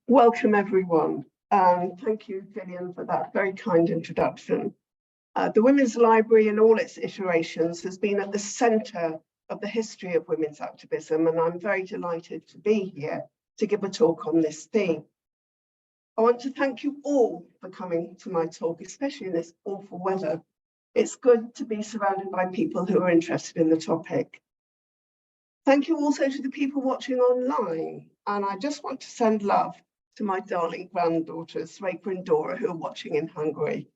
Welcome, everyone. Thank you, Gillian, for that very kind introduction. The Women's Library in all its iterations has been at the centre of the history of women's activism, and I'm very delighted to be here to give a talk on this theme. I want to thank you all for coming to my talk, especially in this awful weather. It's good to be surrounded by people who are interested in the topic. Thank you also to the people watching online, and I just want to send love to my darling granddaughters, Reka and Dora, who are watching in Hungary.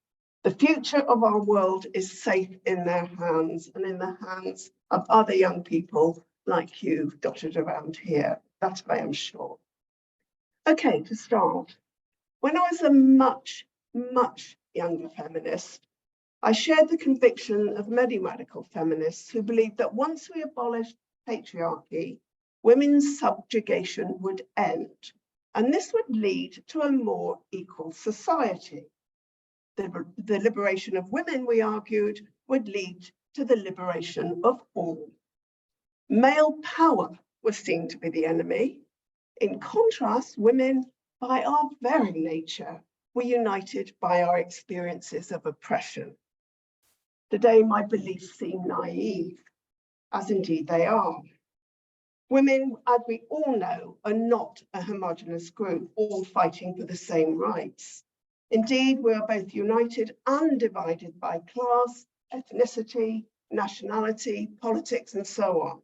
The future of our world is safe in their hands and in the hands of other young people like you dotted around here. That I am sure. Okay, to start. When I was a much younger feminist, I shared the conviction of many radical feminists who believed that once we abolished patriarchy, women's subjugation would end. And this would lead to a more equal society. The liberation of women, we argued, would lead to the liberation of all. Male power was seen to be the enemy. In contrast, women, by our very nature, were united by our experiences of oppression. Today, my beliefs seem naive, as indeed they are. Women, as we all know, are not a homogenous group, all fighting for the same rights. Indeed, we are both united and divided by class, ethnicity, nationality, politics, and so on.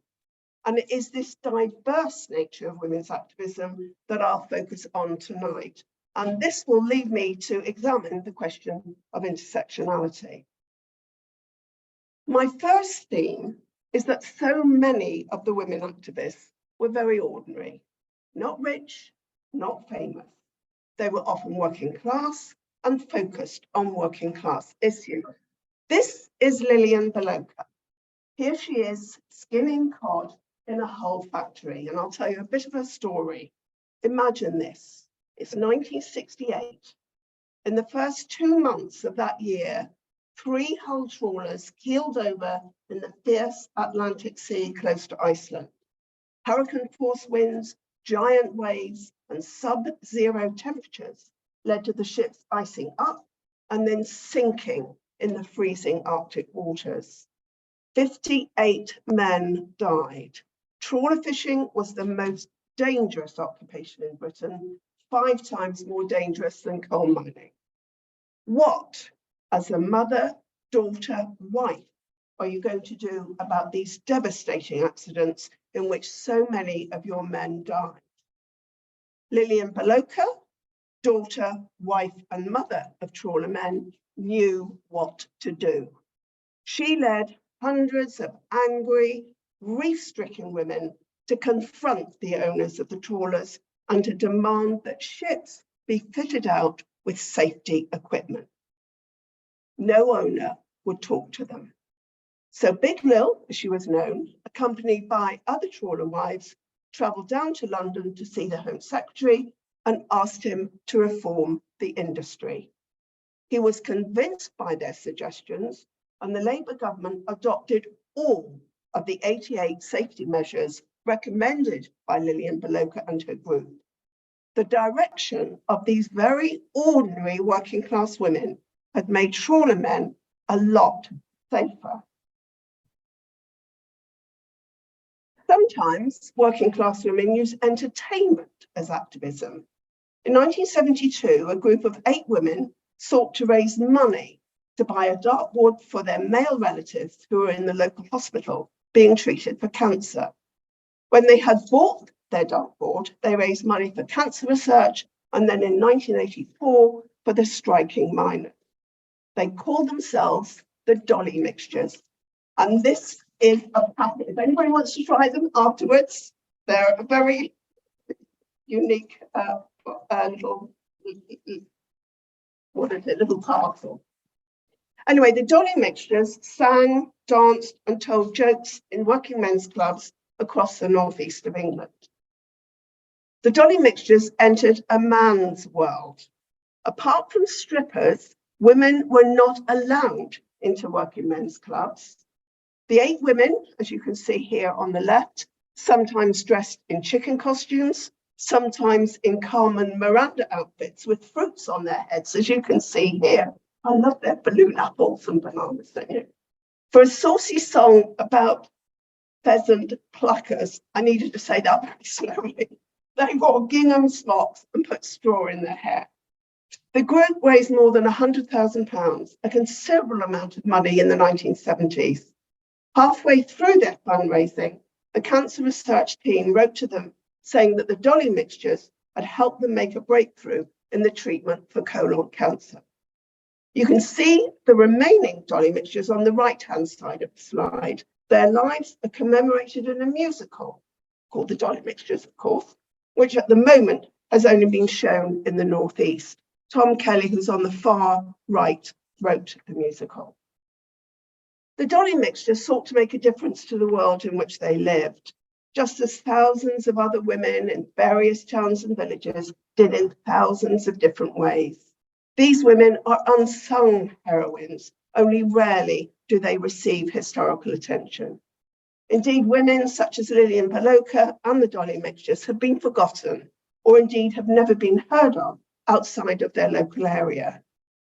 And it is this diverse nature of women's activism that I'll focus on tonight. And this will lead me to examine the question of intersectionality. My first theme is that so many of the women activists were very ordinary, not rich, not famous. They were often working class and focused on working class issues. This is Lilian Beloka. Here she is skinning cod in a whole factory, and I'll tell you a bit of her story. Imagine this, it's 1968. In the first 2 months of that year, 3 hull trawlers keeled over in the fierce Atlantic Sea close to Iceland. Hurricane force winds, giant waves, and sub-zero temperatures led to the ships icing up and then sinking in the freezing Arctic waters. 58 men died. Trawler fishing was the most dangerous occupation in Britain, 5 times more dangerous than coal mining. What, as a mother, daughter, wife, are you going to do about these devastating accidents in which so many of your men died? Lilian Beloka, daughter, wife, and mother of trawler men, knew what to do. She led hundreds of angry, grief-stricken women to confront the owners of the trawlers and to demand that ships be fitted out with safety equipment. No owner would talk to them. So Big Lil, as she was known, accompanied by other trawler wives, travelled down to London to see the Home Secretary and asked him to reform the industry. He was convinced by their suggestions, and the Labour government adopted all of the 88 safety measures recommended by Lilian Beloka and her group. The direction of these very ordinary working class women had made trawler men a lot safer. Sometimes working class women use entertainment as activism. In 1972, a group of 8 women sought to raise money to buy a dartboard for their male relatives who were in the local hospital being treated for cancer. When they had bought their dartboard, they raised money for cancer research, and then in 1984 for the striking miners. They called themselves the Dolly Mixtures. And this is a packet. If anybody wants to try them afterwards, they're a very unique little, what is it, little parcel. Anyway, the Dolly Mixtures sang, danced, and told jokes in working men's clubs across the northeast of England. The Dolly Mixtures entered a man's world. Apart from strippers, women were not allowed into working men's clubs. The 8 women, as you can see here on the left, sometimes dressed in chicken costumes, sometimes in Carmen Miranda outfits with fruits on their heads, as you can see here. I love their balloon apples and bananas, don't you? For a saucy song about pheasant pluckers, I needed to say that very slowly. They wore gingham smocks and put straw in their hair. The group raised more than £100,000, a considerable amount of money in the 1970s. Halfway through their fundraising, the cancer research team wrote to them saying that the dolly mixtures had helped them make a breakthrough in the treatment for colon cancer. You can see the remaining dolly mixtures on the right-hand side of the slide. Their lives are commemorated in a musical called The Dolly Mixtures, of course, which at the moment has only been shown in the Northeast. Tom Kelly, who's on the far right, wrote the musical. The dolly mixtures sought to make a difference to the world in which they lived, just as thousands of other women in various towns and villages did in thousands of different ways. These women are unsung heroines. Only rarely do they receive historical attention. Indeed, women such as Lillian Paloka and the dolly mixtures have been forgotten, or indeed have never been heard of outside of their local area.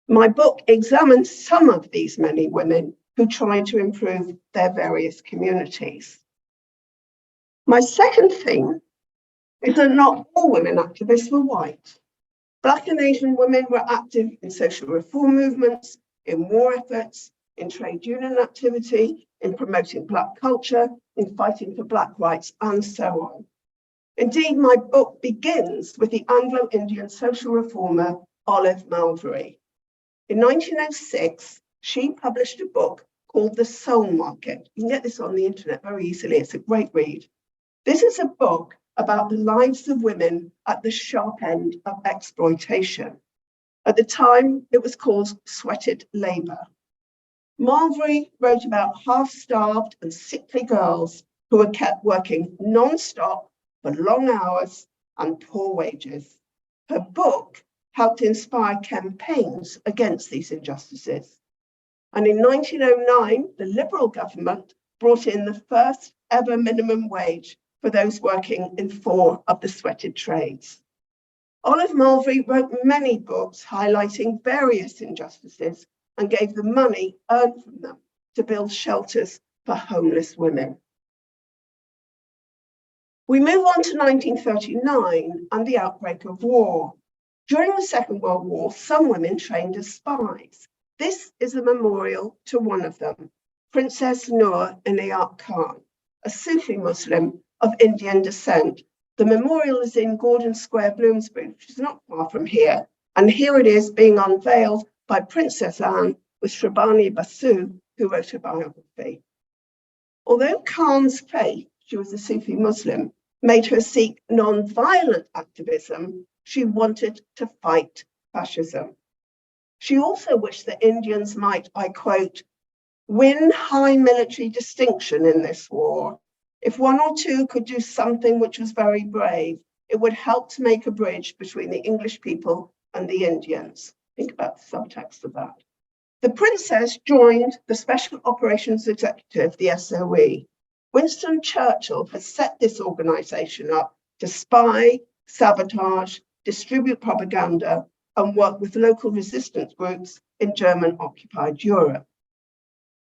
My book examines some of these many women who tried to improve their various communities. My second theme is that not all women activists were white. Black and Asian women were active in social reform movements, in war efforts, in trade union activity, in promoting Black culture, in fighting for Black rights, and so on. Indeed, my book begins with the Anglo-Indian social reformer, Olive Malvery. In 1906, she published a book called The Soul Market. You can get this on the internet very easily. It's a great read. This is a book about the lives of women at the sharp end of exploitation. At the time, it was called sweated labor. Malvery wrote about half-starved and sickly girls who were kept working non-stop for long hours and poor wages. Her book helped inspire campaigns against these injustices. And in 1909, the Liberal government brought in the first ever minimum wage for those working in 4 of the sweated trades. Olive Malvery wrote many books highlighting various injustices and gave the money earned from them to build shelters for homeless women. We move on to 1939 and the outbreak of war. During the Second World War, some women trained as spies. This is a memorial to one of them, Princess Noor Inayat Khan, a Sufi Muslim of Indian descent. The memorial is in Gordon Square, Bloomsbury, which is not far from here. And here it is being unveiled by Princess Anne with Shrabani Basu, who wrote a biography. Although Khan's faith, she was a Sufi Muslim, made her seek non-violent activism, she wanted to fight fascism. She also wished that Indians might, I quote, win high military distinction in this war. If one or two could do something which was very brave, it would help to make a bridge between the English people and the Indians. Think about the subtext of that. The princess joined the Special Operations Executive, the SOE. Winston Churchill has set this organization up to spy, sabotage, distribute propaganda, and work with local resistance groups in German-occupied Europe.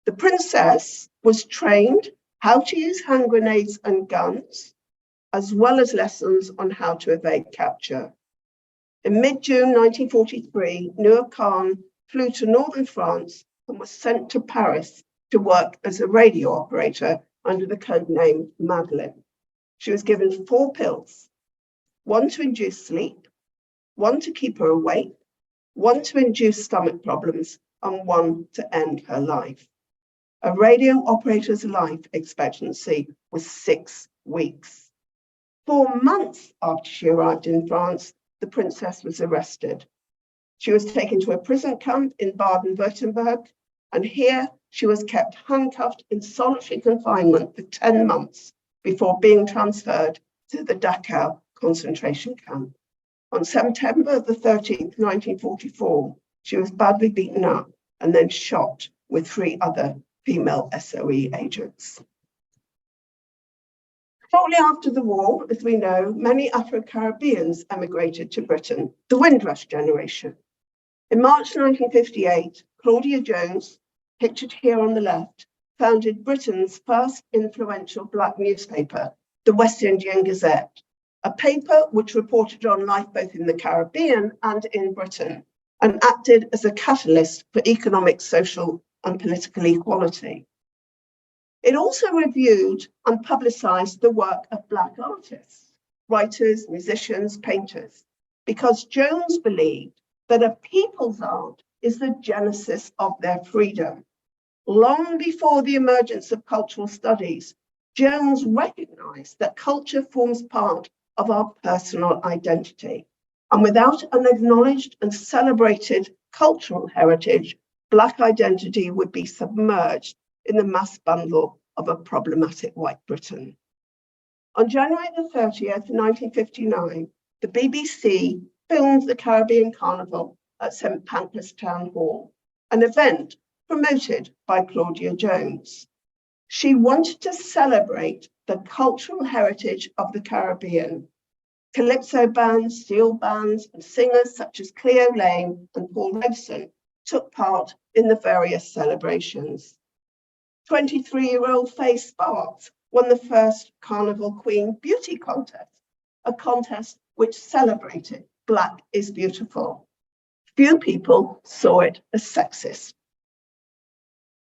The princess was trained how to use hand grenades and guns, as well as lessons on how to evade capture. In mid-June 1943, Noor Khan flew to northern France and was sent to Paris to work as a radio operator under the code name Madeleine. She was given 4 pills, 1 to induce sleep, 1 to keep her awake, 1 to induce stomach problems, and 1 to end her life. A radio operator's life expectancy was 6 weeks. 4 months after she arrived in France, the princess was arrested. She was taken to a prison camp in Baden-Württemberg, and here she was kept handcuffed in solitary confinement for 10 months before being transferred to the Dachau concentration camp. On September the 13th, 1944, she was badly beaten up and then shot with 3 other female SOE agents. Shortly after the war, as we know, many Afro-Caribbeans emigrated to Britain, the Windrush generation. In March 1958, Claudia Jones, pictured here on the left, founded Britain's first influential Black newspaper, the West Indian Gazette, a paper which reported on life both in the Caribbean and in Britain, and acted as a catalyst for economic, social, and political equality. It also reviewed and publicised the work of Black artists, writers, musicians, painters, because Jones believed that a people's art is the genesis of their freedom. Long before the emergence of cultural studies, Jones recognised that culture forms part of our personal identity. And without an acknowledged and celebrated cultural heritage, Black identity would be submerged in the mass bundle of a problematic white Britain. On January the 30th, 1959, the BBC filmed the Caribbean Carnival at St. Pancras Town Hall, an event promoted by Claudia Jones. She wanted to celebrate the cultural heritage of the Caribbean. Calypso bands, steel bands, and singers such as Cleo Lane and Paul Robeson took part in the various celebrations. 23-year-old Faye Sparks won the first Carnival Queen Beauty Contest, a contest which celebrated Black is beautiful. Few people saw it as sexist.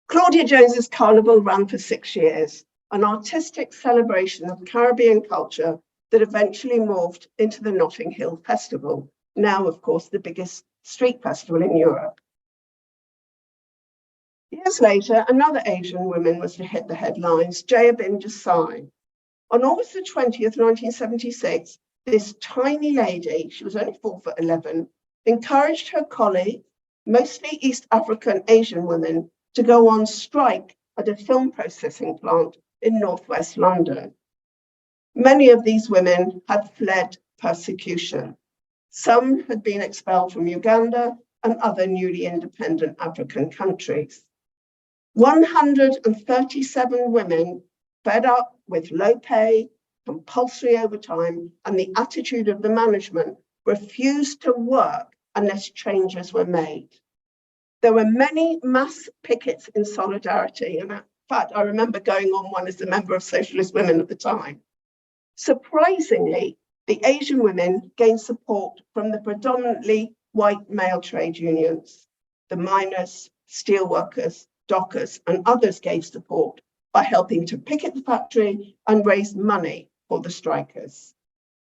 Claudia Jones's Carnival ran for 6 years, an artistic celebration of Caribbean culture that eventually morphed into the Notting Hill Festival, now, of course, the biggest street festival in Europe. Years later, another Asian woman was to hit the headlines, Jaya Bin Desai. On August the 20th, 1976, this tiny lady, she was only 4'11", encouraged her colleagues, mostly East African Asian women, to go on strike at a film processing plant in northwest London. Many of these women had fled persecution. Some had been expelled from Uganda and other newly independent African countries. 137 women, fed up with low pay, compulsory overtime, and the attitude of the management, refused to work unless changes were made. There were many mass pickets in solidarity, and in fact, I remember going on one as a member of Socialist Women at the time. Surprisingly, the Asian women gained support from the predominantly white male trade unions. The miners, steelworkers, dockers, and others gave support by helping to picket the factory and raise money for the strikers.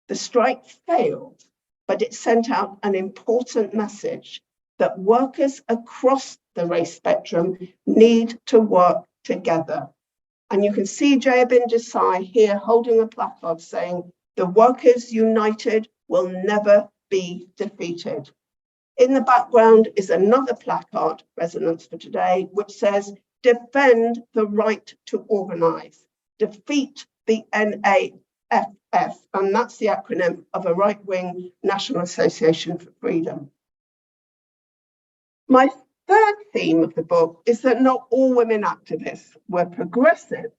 The strike failed, but it sent out an important message that workers across the race spectrum need to work together. And you can see Jaya Bin Desai here holding a placard saying, "The workers united will never be defeated." In the background is another placard, Resonance for Today, which says, "Defend the right to organise, defeat the NAFF," and that's the acronym of a right-wing National Association for Freedom. My third theme of the book is that not all women activists were progressive.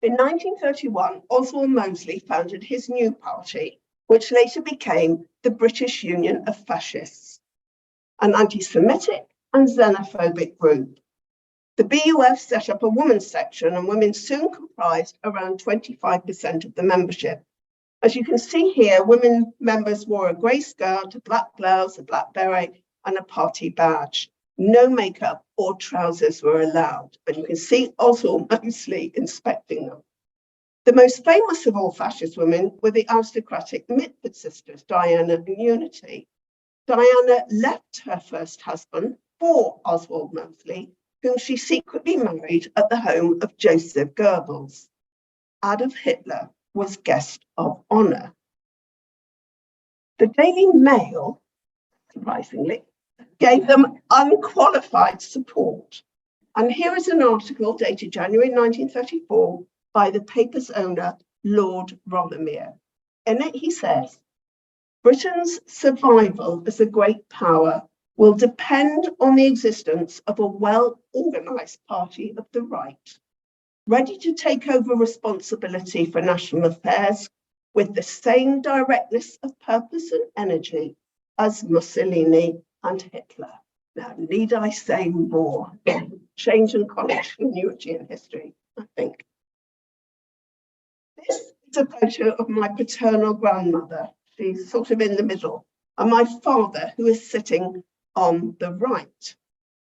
In 1931, Oswald Mosley founded his new party, which later became the British Union of Fascists, an anti-Semitic and xenophobic group. The BUF set up a women's section, and women soon comprised around 25% of the membership. As you can see here, women members wore a grey skirt, a black blouse, a black beret, and a party badge. No makeup or trousers were allowed, and you can see Oswald Mosley inspecting them. The most famous of all fascist women were the aristocratic Mitford sisters, Diana and Unity. Diana left her first husband for Oswald Mosley, whom she secretly married at the home of Joseph Goebbels. Adolf Hitler was guest of honor. The Daily Mail, surprisingly, gave them unqualified support. And here is an article dated January 1934 by the paper's owner, Lord Rothermere. In it, he says, "Britain's survival as a great power will depend on the existence of a well-organized party of the right. ready to take over responsibility for national affairs with the same directness of purpose and energy as Mussolini and Hitler. Now, need I say more? Change and continuity in history, I think. This is a photo of my paternal grandmother. She's sort of in the middle, and my father, who is sitting on the right.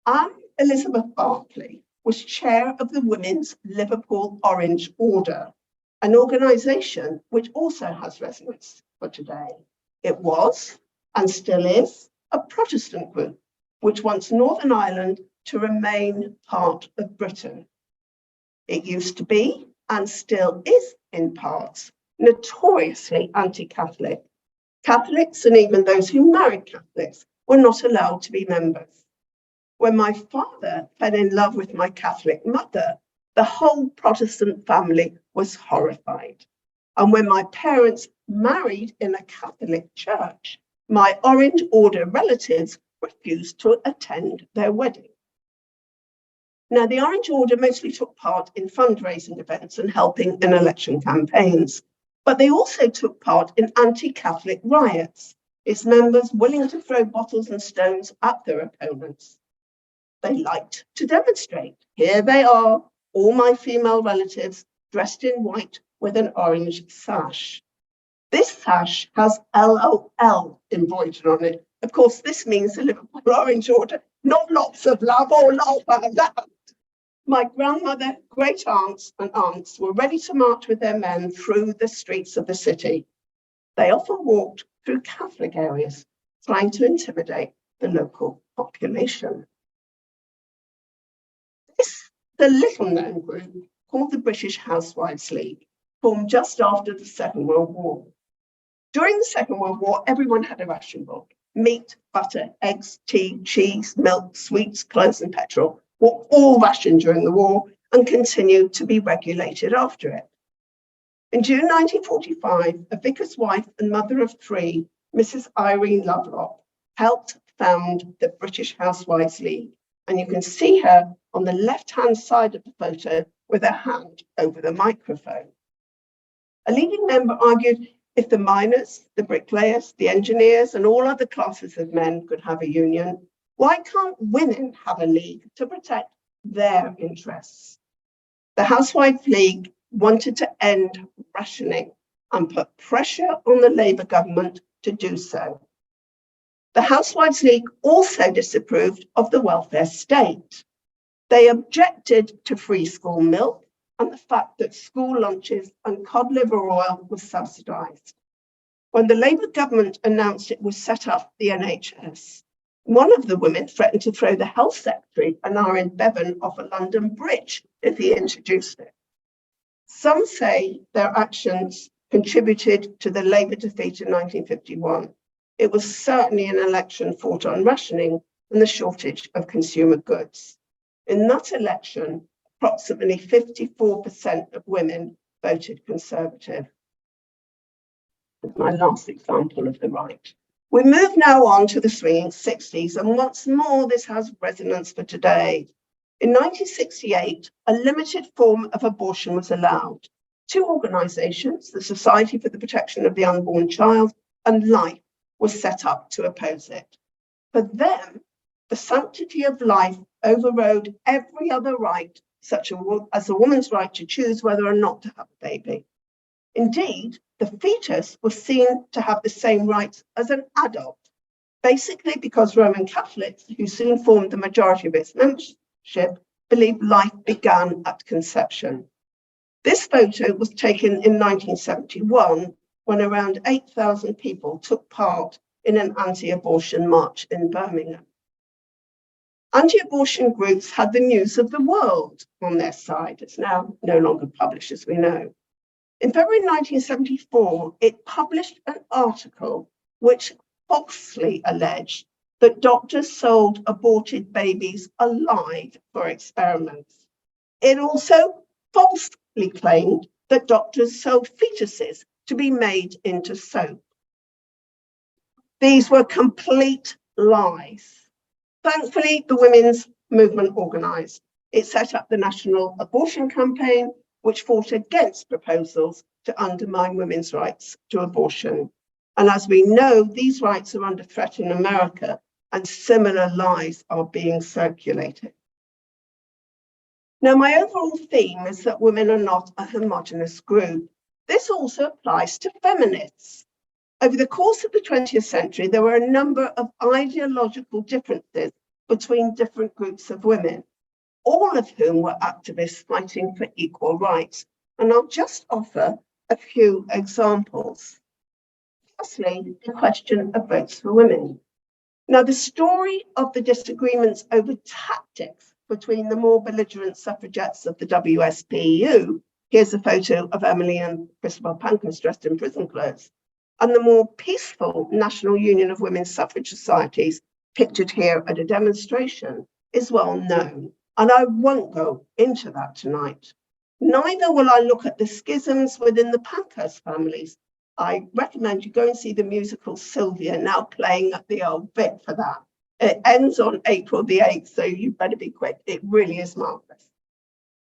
I'm Elizabeth Bartley, was chair of the Women's Liverpool Orange Order, an organisation which also has resonance for today. It was, and still is, a Protestant group which wants Northern Ireland to remain part of Britain. It used to be, and still is in parts, notoriously anti-Catholic. Catholics, and even those who married Catholics, were not allowed to be members. When my father fell in love with my Catholic mother, the whole Protestant family was horrified. And when my parents married in a Catholic church, my Orange Order relatives refused to attend their wedding. Now, the Orange Order mostly took part in fundraising events and helping in election campaigns, but they also took part in anti-Catholic riots, its members willing to throw bottles and stones at their opponents. They liked to demonstrate. Here they are, all my female relatives dressed in white with an orange sash. This sash has LOL embroidered on it. Of course, this means the Liverpool Orange Order, not lots of love or love and that. My grandmother, great aunts and aunts were ready to march with their men through the streets of the city. They often walked through Catholic areas, trying to intimidate the local population. This is a little-known group called the British Housewives League, formed just after the Second World War. During the Second World War, everyone had a ration book. Meat, butter, eggs, tea, cheese, milk, sweets, clothes, and petrol were all rationed during the war and continued to be regulated after it. In June 1945, a vicar's wife and mother of three, Mrs. Irene Lovelock, helped found the British Housewives League, and you can see her on the left-hand side of the photo with her hand over the microphone. A leading member argued if the miners, the bricklayers, the engineers, and all other classes of men could have a union, why can't women have a league to protect their interests? The Housewives League wanted to end rationing and put pressure on the Labour government to do so. The Housewives League also disapproved of the welfare state. They objected to free school milk and the fact that school lunches and cod liver oil was subsidised. When the Labour government announced it would set up the NHS, one of the women threatened to throw the health secretary, Aneurin Bevan, off a London bridge if he introduced it. Some say their actions contributed to the Labour defeat in 1951. It was certainly an election fought on rationing and the shortage of consumer goods. In that election, approximately 54% of women voted Conservative. My last example of the right. We move now on to the swinging 60s, and once more this has resonance for today. In 1968, a limited form of abortion was allowed. Two organisations, the Society for the Protection of the Unborn Child and Life, was set up to oppose it. For them, the sanctity of life overrode every other right, such as a woman's right to choose whether or not to have a baby. Indeed, the fetus was seen to have the same rights as an adult, basically because Roman Catholics, who soon formed the majority of its membership, believed life began at conception. This photo was taken in 1971, when around 8,000 people took part in an anti-abortion march in Birmingham. Anti-abortion groups had the news of the world on their side. It's now no longer published, as we know. In February 1974, it published an article which falsely alleged that doctors sold aborted babies alive for experiments. It also falsely claimed that doctors sold fetuses to be made into soap. These were complete lies. Thankfully, the women's movement organised. It set up the National Abortion Campaign, which fought against proposals to undermine women's rights to abortion. And as we know, these rights are under threat in America, and similar lies are being circulated. Now, my overall theme is that women are not a homogenous group. This also applies to feminists. Over the course of the 20th century, there were a number of ideological differences between different groups of women, all of whom were activists fighting for equal rights. And I'll just offer a few examples. Firstly, the question of votes for women. Now, the story of the disagreements over tactics between the more belligerent suffragettes of the WSPU, here's a photo of Emily and Christabel Pankhurst dressed in prison clothes, and the more peaceful National Union of Women's Suffrage Societies, pictured here at a demonstration, is well known, and I won't go into that tonight. Neither will I look at the schisms within the Pankhurst families. I recommend you go and see the musical Sylvia, now playing at the old Vic for that. It ends on April the 8th, so you better be quick. It really is marvellous.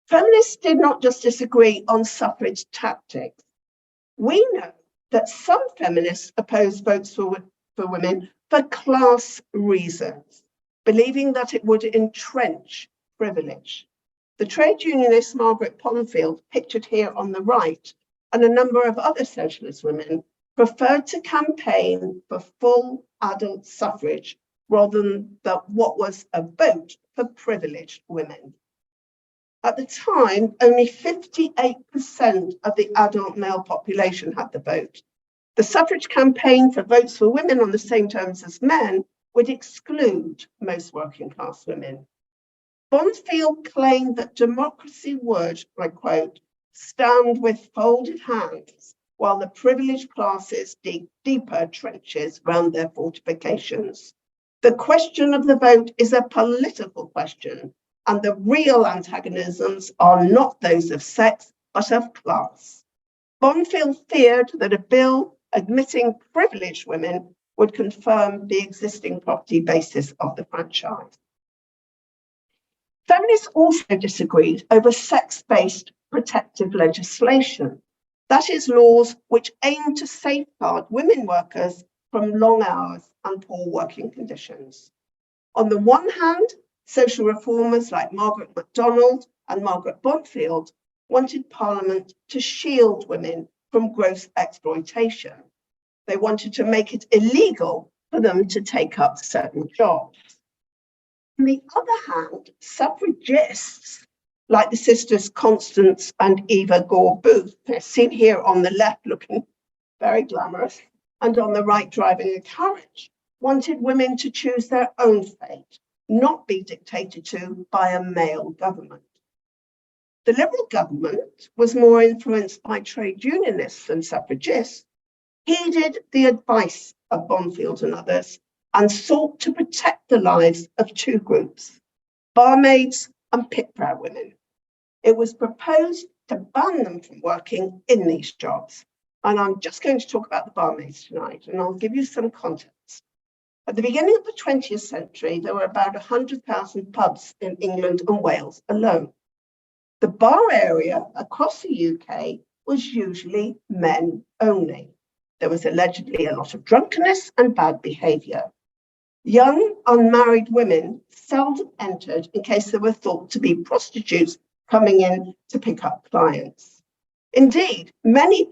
Feminists did not just disagree on suffrage tactics. We know that some feminists opposed votes for women for class reasons, believing that it would entrench privilege. The trade unionist Margaret Pomfield, pictured here on the right, and a number of other socialist women preferred to campaign for full adult suffrage rather than what was a vote for privileged women. At the time, only 58% of the adult male population had the vote. The suffrage campaign for votes for women on the same terms as men would exclude most working class women. Bonfield claimed that democracy would, I quote, stand with folded hands while the privileged classes dig deeper trenches round their fortifications. The question of the vote is a political question, and the real antagonisms are not those of sex, but of class. Bonfield feared that a bill admitting privileged women would confirm the existing property basis of the franchise. Feminists also disagreed over sex-based protective legislation, that is, laws which aim to safeguard women workers from long hours and poor working conditions. On the one hand, social reformers like Margaret MacDonald and Margaret Bonfield wanted Parliament to shield women from gross exploitation. They wanted to make it illegal for them to take up certain jobs. On the other hand, suffragists like the sisters Constance and Eva Gore Booth, they're seen here on the left looking very glamorous, and on the right driving a carriage, wanted women to choose their own fate, not be dictated to by a male government. The Liberal government was more influenced by trade unionists than suffragists, heeded the advice of Bonfield and others, and sought to protect the lives of two groups, barmaids and pit-brow women. It was proposed to ban them from working in these jobs. And I'm just going to talk about the barmaids tonight, and I'll give you some context. At the beginning of the 20th century, there were about 100,000 pubs in England and Wales alone. The bar area across the UK was usually men only. There was allegedly a lot of drunkenness and bad behaviour. Young, unmarried women seldom entered in case they were thought to be prostitutes coming in to pick up clients. Indeed, many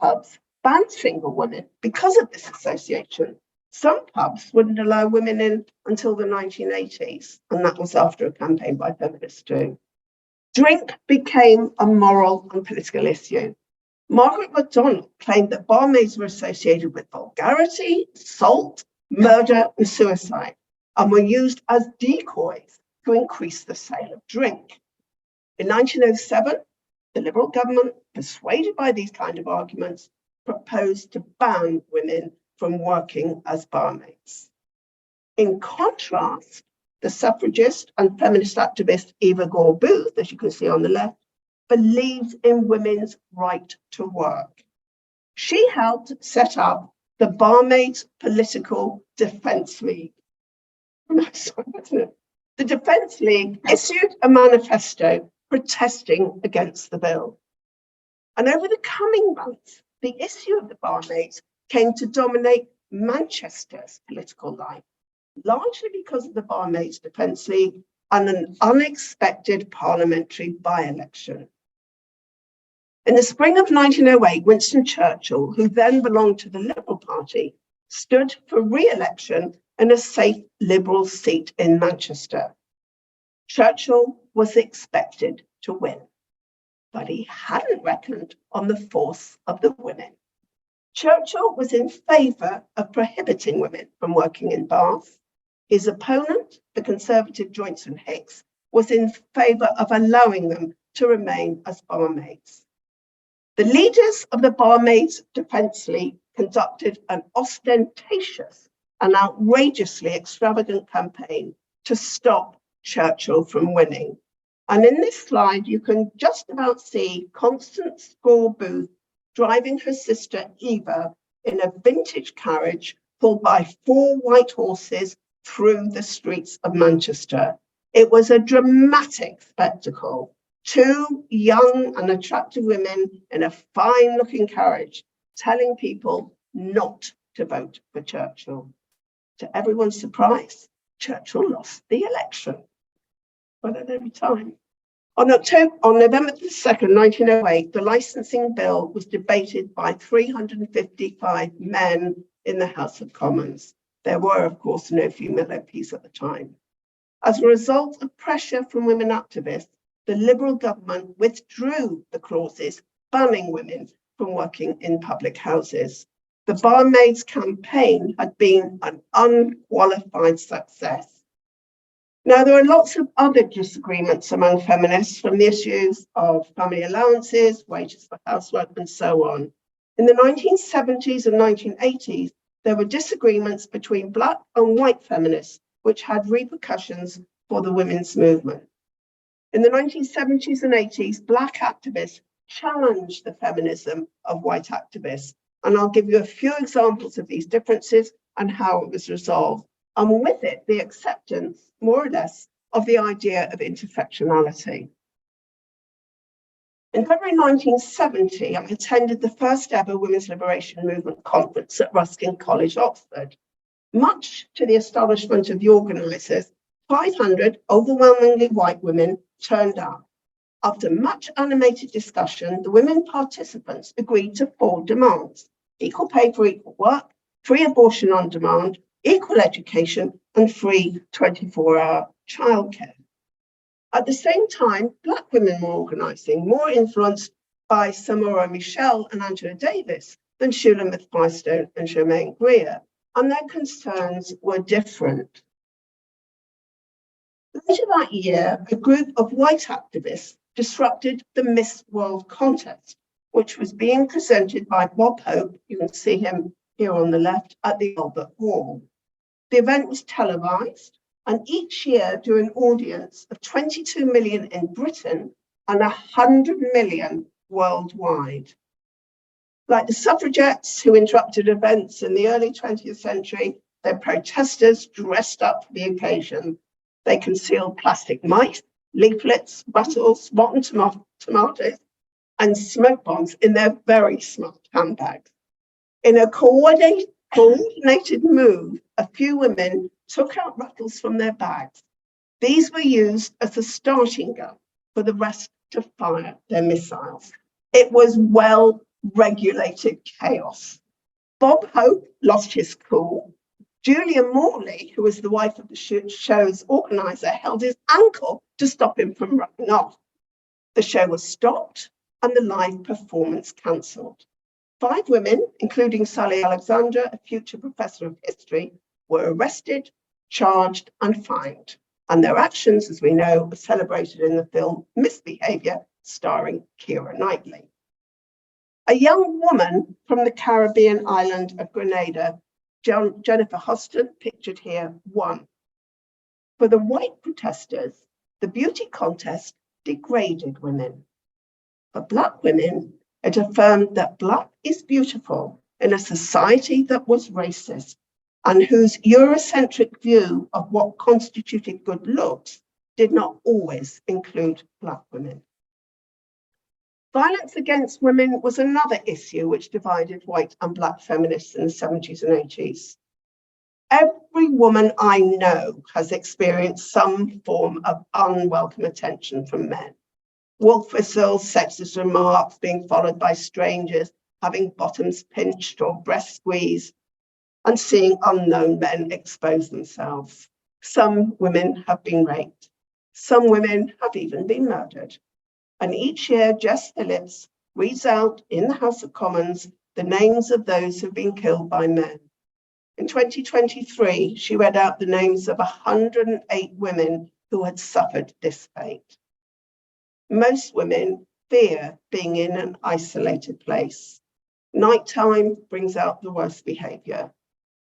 pubs banned single women because of this association. Some pubs wouldn't allow women in until the 1980s, and that was after a campaign by feminists too. Drink became a moral and political issue. Margaret MacDonald claimed that barmaids were associated with vulgarity, assault, murder, and suicide, and were used as decoys to increase the sale of drink. In 1907, the Liberal government, persuaded by these kind of arguments, proposed to ban women from working as barmaids. In contrast, the suffragist and feminist activist Eva Gore Booth, as you can see on the left, believed in women's right to work. She helped set up the Barmaids Political Defence League. Nice one, isn't it? the Defence League issued a manifesto protesting against the bill. And over the coming months, the issue of the barmaids came to dominate Manchester's political life, largely because of the Barmaids Defence League and an unexpected parliamentary by-election. In the spring of 1908, Winston Churchill, who then belonged to the Liberal Party, stood for re-election in a safe Liberal seat in Manchester. Churchill was expected to win, but he hadn't reckoned on the force of the women. Churchill was in favour of prohibiting women from working in baths. His opponent, the Conservative Joynson Hicks, was in favour of allowing them to remain as barmaids. The leaders of the Barmaids Defence League conducted an ostentatious and outrageously extravagant campaign to stop Churchill from winning. And in this slide, you can just about see Constance Score Booth driving her sister Eva in a vintage carriage pulled by 4 white horses through the streets of Manchester. It was a dramatic spectacle. 2 young and attractive women in a fine-looking carriage telling people not to vote for Churchill. To everyone's surprise, Churchill lost the election. But at every time. On November 2nd, 1908, the licensing bill was debated by 355 men in the House of Commons. There were, of course, no female MPs at the time. As a result of pressure from women activists, the Liberal government withdrew the clauses banning women from working in public houses. The Barmaids campaign had been an unqualified success. Now, there are lots of other disagreements among feminists from the issues of family allowances, wages for housework, and so on. In the 1970s and 1980s, there were disagreements between Black and white feminists, which had repercussions for the women's movement. In the 1970s and 80s, Black activists challenged the feminism of white activists. And I'll give you a few examples of these differences and how it was resolved. And with it, the acceptance, more or less, of the idea of intersectionality. In February 1970, I attended the first ever Women's Liberation Movement conference at Ruskin College, Oxford. Much to the astonishment of the organisers, 500 overwhelmingly white women turned up. After much animated discussion, the women participants agreed to 4 demands: equal pay for equal work, free abortion on demand, equal education, and free 24-hour childcare. At the same time, Black women were organising, more influenced by Samora Michel and Angela Davis than Shulamith Firestone and Germaine Greer, and their concerns were different. Later that year, a group of white activists disrupted the Miss World contest, which was being presented by Bob Hope, you can see him here on the left, at the Albert Hall. The event was televised, and each year drew an audience of 22 million in Britain and 100 million worldwide. Like the suffragettes who interrupted events in the early 20th century, their protesters dressed up for the occasion. They concealed plastic mice, leaflets, bottles, rotten tomatoes, and smoke bombs in their very smart handbags. In a coordinated move, a few women took out rattles from their bags. These were used as a starting gun for the rest to fire their missiles. It was well-regulated chaos. Bob Hope lost his cool. Julia Morley, who was the wife of the show's organizer, held his ankle to stop him from running off. The show was stopped and the live performance cancelled. 5 women, including Sally Alexander, a future professor of history, were arrested, charged, and fined. And their actions, as we know, are celebrated in the film Misbehaviour, starring Keira Knightley. A young woman from the Caribbean island of Grenada, Jennifer Hoston, pictured here, won. For the white protesters, the beauty contest degraded women. For Black women, it affirmed that Black is beautiful in a society that was racist. and whose Eurocentric view of what constituted good looks did not always include Black women. Violence against women was another issue which divided white and Black feminists in the 70s and 80s. Every woman I know has experienced some form of unwelcome attention from men. Wolf whistles, sexist remarks, being followed by strangers, having bottoms pinched or breasts squeezed, and seeing unknown men expose themselves. Some women have been raped. Some women have even been murdered. And each year, Jess Phillips reads out in the House of Commons the names of those who've been killed by men. In 2023, she read out the names of 108 women who had suffered this fate. Most women fear being in an isolated place. Nighttime brings out the worst behavior.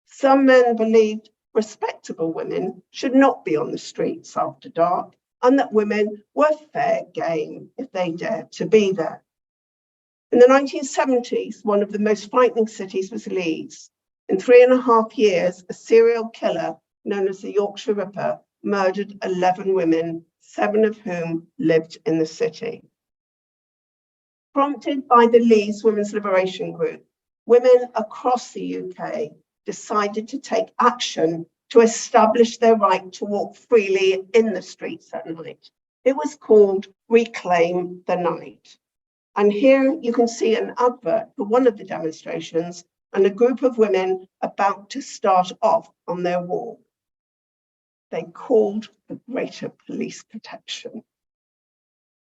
Some men believed respectable women should not be on the streets after dark, and that women were fair game if they dared to be there. In the 1970s, one of the most frightening cities was Leeds. In 3.5 years, a serial killer known as the Yorkshire Ripper murdered 11 women, 7 of whom lived in the city. Prompted by the Leeds Women's Liberation Group, women across the UK decided to take action to establish their right to walk freely in the streets at night. It was called Reclaim the Night. And here you can see an advert for one of the demonstrations and a group of women about to start off on their walk. They called for greater police protection.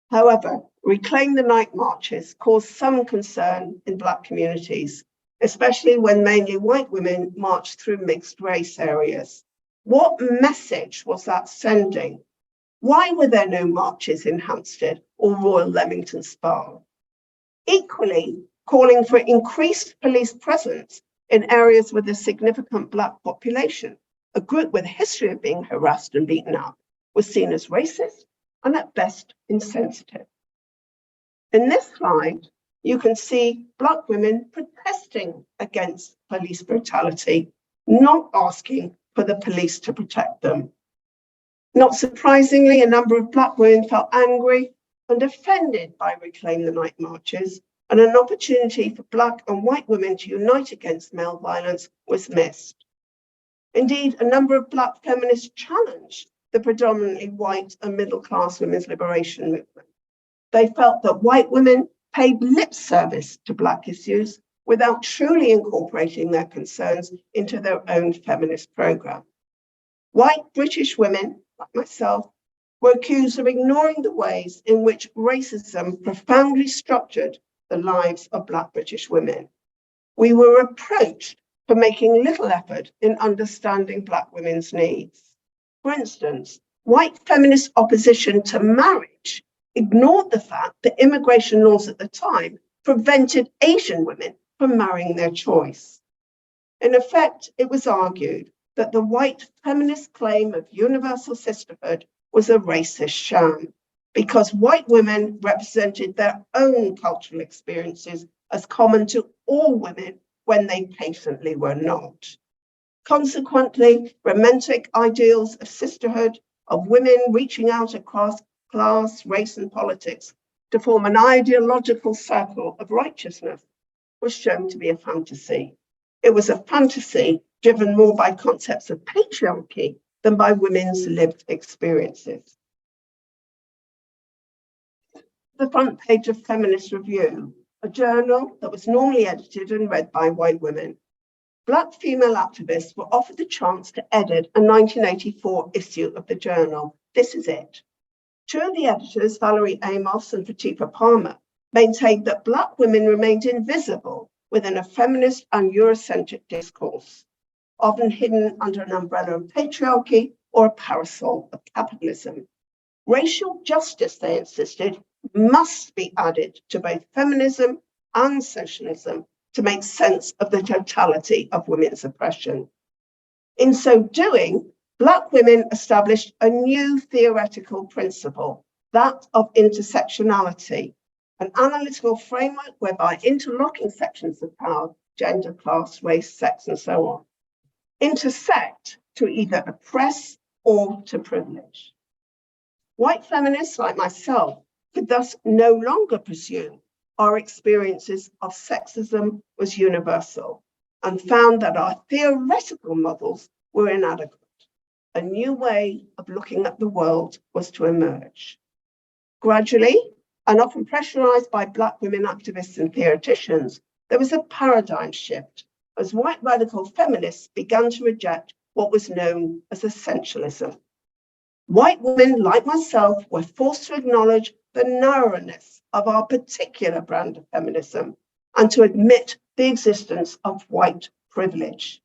However, Reclaim the Night marches caused some concern in Black communities, especially when mainly white women marched through mixed race areas. What message was that sending? Why were there no marches in Hampstead or Royal Leamington Spa? Equally, calling for increased police presence in areas with a significant Black population, a group with a history of being harassed and beaten up, was seen as racist and at best insensitive. In this slide, you can see Black women protesting against police brutality, not asking for the police to protect them. Not surprisingly, a number of Black women felt angry and offended by Reclaim the Night marches, and an opportunity for Black and white women to unite against male violence was missed. Indeed, a number of Black feminists challenged the predominantly white and middle-class women's liberation movement. They felt that white women paid lip service to Black issues without truly incorporating their concerns into their own feminist program. White British women, like myself, were accused of ignoring the ways in which racism profoundly structured the lives of Black British women. We were reproached for making little effort in understanding Black women's needs. For instance, white feminist opposition to marriage ignored the fact that immigration laws at the time prevented Asian women from marrying their choice. In effect, it was argued that the white feminist claim of universal sisterhood was a racist sham, because white women represented their own cultural experiences as common to all women when they patently were not. Consequently, romantic ideals of sisterhood, of women reaching out across class, race, and politics to form an ideological circle of righteousness was shown to be a fantasy. It was a fantasy driven more by concepts of patriarchy than by women's lived experiences. The front page of Feminist Review, a journal that was normally edited and read by white women. Black female activists were offered the chance to edit a 1984 issue of the journal. This is it. Two of the editors, Valerie Amos and Fatifa Palmer, maintained that Black women remained invisible within a feminist and Eurocentric discourse, often hidden under an umbrella of patriarchy or a parasol of capitalism. Racial justice, they insisted, must be added to both feminism and socialism to make sense of the totality of women's oppression. In so doing, Black women established a new theoretical principle, that of intersectionality, an analytical framework whereby interlocking sections of power, gender, class, race, sex, and so on, intersect to either oppress or to privilege. White feminists like myself could thus no longer presume our experiences of sexism was universal and found that our theoretical models were inadequate. A new way of looking at the world was to emerge. Gradually, and often pressurized by Black women activists and theoreticians, there was a paradigm shift as white radical feminists began to reject what was known as essentialism. White women like myself were forced to acknowledge the narrowness of our particular brand of feminism and to admit the existence of white privilege.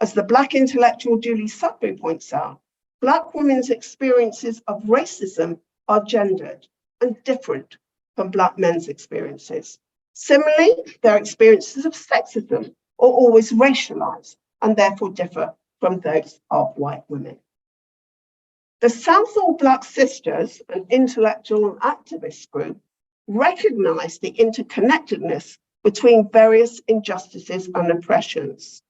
As the Black intellectual Julie Sudbury points out, Black women's experiences of racism are gendered and different from Black men's experiences. Similarly, their experiences of sexism are always racialized and therefore differ from those of white women. The Southall Black Sisters, an intellectual and activist group, recognized the interconnectedness between various injustices and oppressions.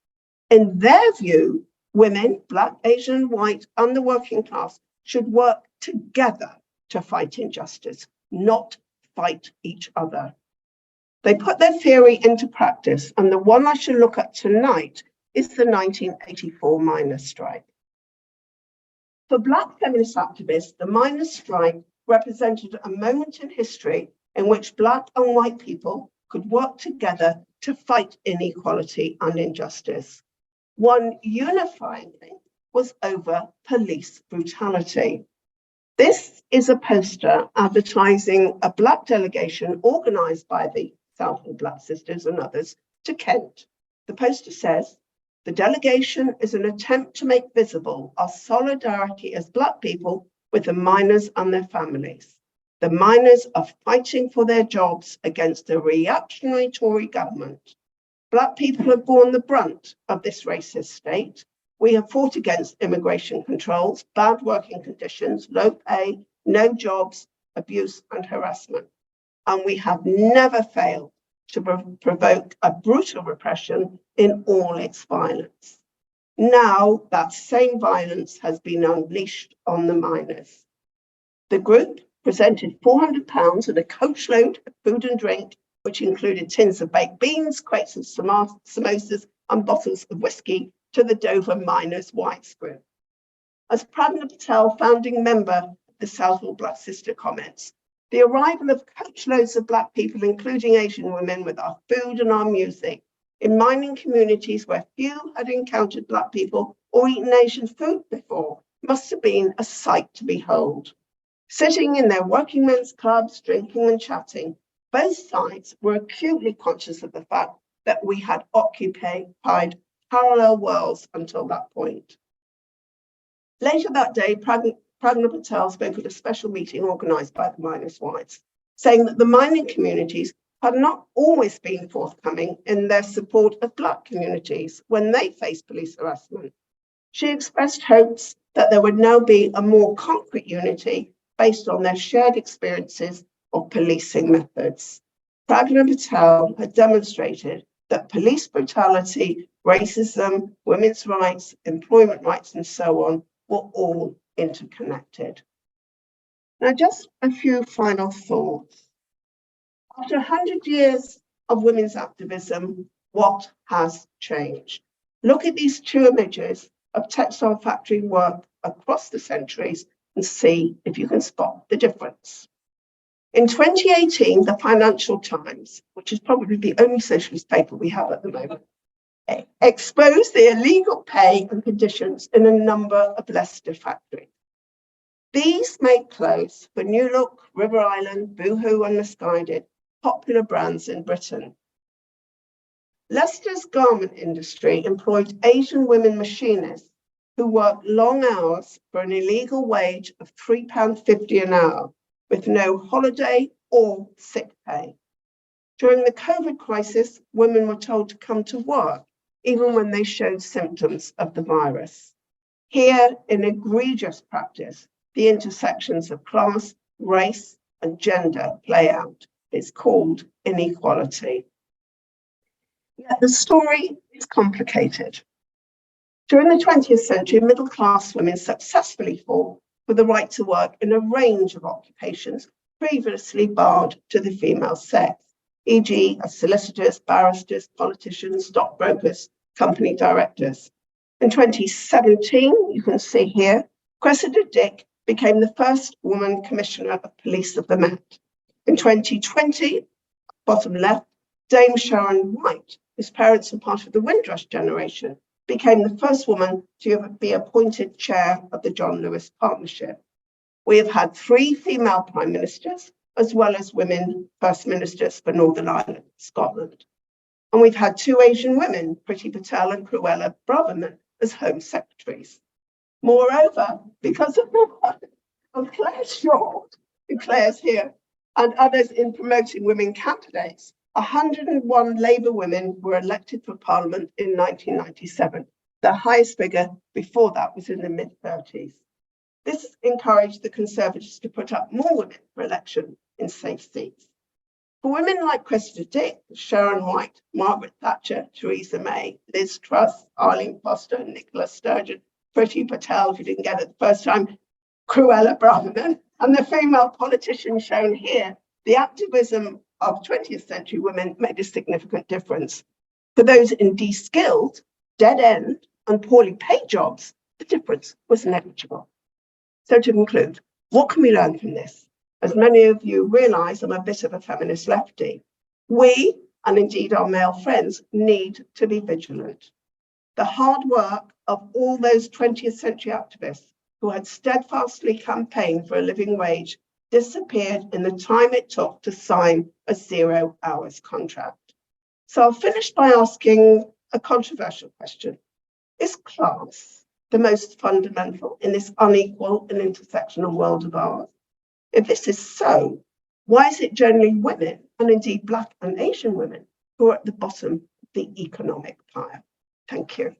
In their view, women, Black, Asian, white, and the working class should work together to fight injustice, not fight each other. They put their theory into practice, and the one I shall look at tonight is the 1984 miners' strike. For Black feminist activists, the miners' strike represented a moment in history in which Black and white people could work together to fight inequality and injustice. One unifying thing was over police brutality. This is a poster advertising a Black delegation organised by the Southall Black Sisters and others to Kent. The poster says, "The delegation is an attempt to make visible our solidarity as Black people with the miners and their families. The miners are fighting for their jobs against a reactionary Tory government. Black people have borne the brunt of this racist state. We have fought against immigration controls, bad working conditions, low pay, no jobs, abuse and harassment. And we have never failed to provoke a brutal repression in all its violence. Now that same violence has been unleashed on the miners." The group presented £400 and a coachload of food and drink, which included tins of baked beans, crates of samosas, and bottles of whiskey to the Dover Miners' Whites Group. As Pradna Patel, founding member of the Southall Black Sister, comments, "The arrival of coachloads of Black people, including Asian women, with our food and our music, in mining communities where few had encountered Black people or eaten Asian food before, must have been a sight to behold. Sitting in their working men's clubs, drinking and chatting, both sides were acutely conscious of the fact that we had occupied parallel worlds until that point." Later that day, Pradna Patel spoke at a special meeting organised by the miners' wives, saying that the mining communities had not always been forthcoming in their support of Black communities when they faced police harassment. She expressed hopes that there would now be a more concrete unity based on their shared experiences of policing methods. Pradna Patel had demonstrated that police brutality, racism, women's rights, employment rights, and so on were all interconnected. Now, just a few final thoughts. After 100 years of women's activism, what has changed? Look at these two images of textile factory work across the centuries and see if you can spot the difference. In 2018, the Financial Times, which is probably the only socialist paper we have at the moment, exposed the illegal pay and conditions in a number of Leicester factories. These make clothes for New Look, River Island, Boohoo and Misguided, popular brands in Britain. Leicester's garment industry employed Asian women machinists who worked long hours for an illegal wage of £3.50 an hour, with no holiday or sick pay. During the COVID crisis, women were told to come to work, even when they showed symptoms of the virus. Here, in egregious practice, the intersections of class, race, and gender play out. It's called inequality. Yet the story is complicated. During the 20th century, middle-class women successfully fought for the right to work in a range of occupations previously barred to the female sex, e.g. as solicitors, barristers, politicians, stockbrokers, company directors. In 2017, you can see here, Cressida Dick became the first woman Commissioner of Police of the Met. In 2020, bottom left, Dame Sharon White, whose parents were part of the Windrush generation, became the first woman to be appointed chair of the John Lewis Partnership. We have had 3 female prime ministers, as well as women first ministers for Northern Ireland, Scotland. And we've had 2 Asian women, Priti Patel and Cruella Braverman, as Home Secretaries. Moreover, because of the work of Claire Shaw, who Claire's here, and others in promoting women candidates, 101 Labour women were elected for Parliament in 1997. The highest figure before that was in the mid-30s. This encouraged the Conservatives to put up more women for election in safe seats. For women like Cressida Dick, Sharon White, Margaret Thatcher, Theresa May, Liz Truss, Arlene Foster, Nicola Sturgeon, Priti Patel, who didn't get it the first time, Cruella Braverman, and the female politicians shown here, the activism of 20th century women made a significant difference. For those in de-skilled, dead-end, and poorly paid jobs, the difference was negligible. So to conclude, what can we learn from this? As many of you realise, I'm a bit of a feminist lefty. We, and indeed our male friends, need to be vigilant. The hard work of all those 20th century activists who had steadfastly campaigned for a living wage disappeared in the time it took to sign a 0 hours contract. So I'll finish by asking a controversial question. Is class the most fundamental in this unequal and intersectional world of ours? If this is so, why is it generally women, and indeed Black and Asian women, who are at the bottom of the economic pile? Thank you.